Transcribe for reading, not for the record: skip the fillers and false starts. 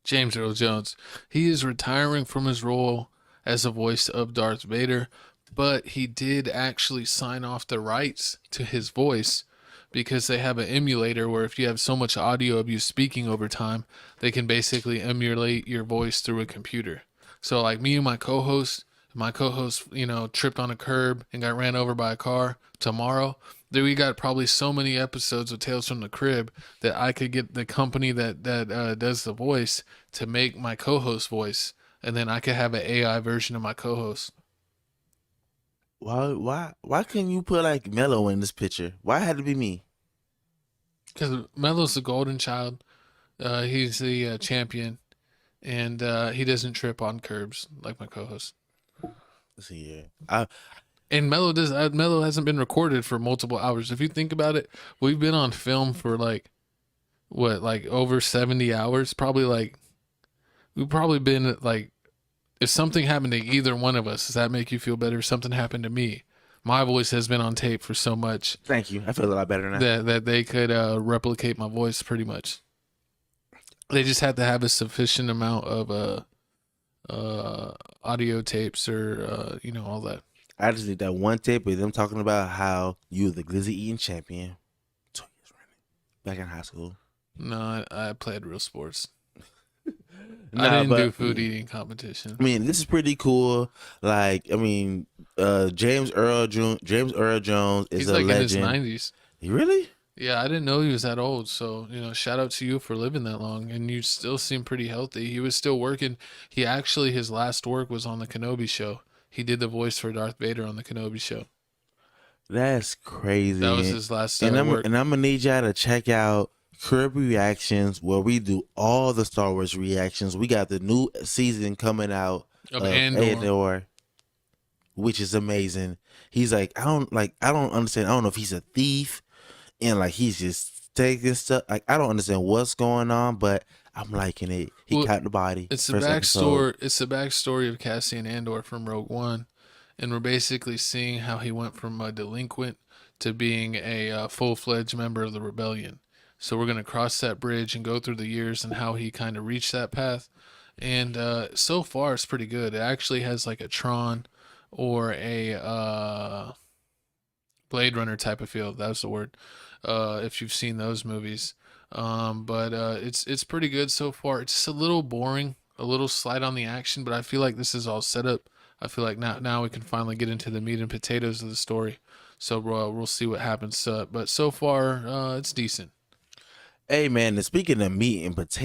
James Earl Jones. He is retiring from his role as the voice of Darth Vader, but he did actually sign off the rights to his voice because they have an emulator where if you have so much audio of you speaking over time, they can basically emulate your voice through a computer. So like me and my co-host, tripped on a curb and got ran over by a car tomorrow. Then we got probably so many episodes of Tales from the Crib that I could get the company that does the voice to make my co-host voice, and then I could have an AI version of my co-host. Why couldn't you put like Mello in this picture? Why had to be me? Because Melo's the golden child. He's the champion, and he doesn't trip on curbs like my co-host. Let's see here. I And Mello hasn't been recorded for multiple hours. If you think about it, we've been on film for like what, like over 70 hours. We've probably been like, if something happened to either one of us, does that make you feel better? If something happened to me, my voice has been on tape for so much Thank you. I feel a lot better now. that they could replicate my voice pretty much. They just had to have a sufficient amount of audio tapes or all that. I just did that one tape with them talking about how you were the glizzy eating champion 2 years running back in high school. No, I played real sports. I Nah, didn't do but food eating competition. I mean, this is pretty cool. Like, I mean, James Earl Jones is He's a like in his legend. 90s. He really? Yeah, I didn't know he was that old. So, shout out to you for living that long. And you still seem pretty healthy. He was still working. His last work was on the Kenobi show. He did the voice for Darth Vader on the Kenobi show. That's crazy. That was his last And work. I'm gonna need y'all to check out Crib Reactions, where we do all the Star Wars reactions. We got the new season coming out Of of Andor. Andor, which is amazing. He's like, I don't understand. I don't know if he's a thief and like he's just taking stuff. Like, I don't understand what's going on, but I'm liking it. He Well, caught the body. It's the First episode. backstory. It's the backstory of Cassian Andor from Rogue One, and we're basically seeing how he went from a delinquent to being a full-fledged member of the rebellion. So we're gonna cross that bridge and go through the years and how he kind of reached that path. And so far, it's pretty good. It actually has like a Tron or a Blade Runner type of feel. That's the word. If you've seen those movies, but it's pretty good so far. It's just a little boring, a little slight on the action, but I feel like this is all set up. I feel like now we can finally get into the meat and potatoes of the story. So we'll see what happens. But so far, it's decent. Hey man, and speaking of meat and potatoes.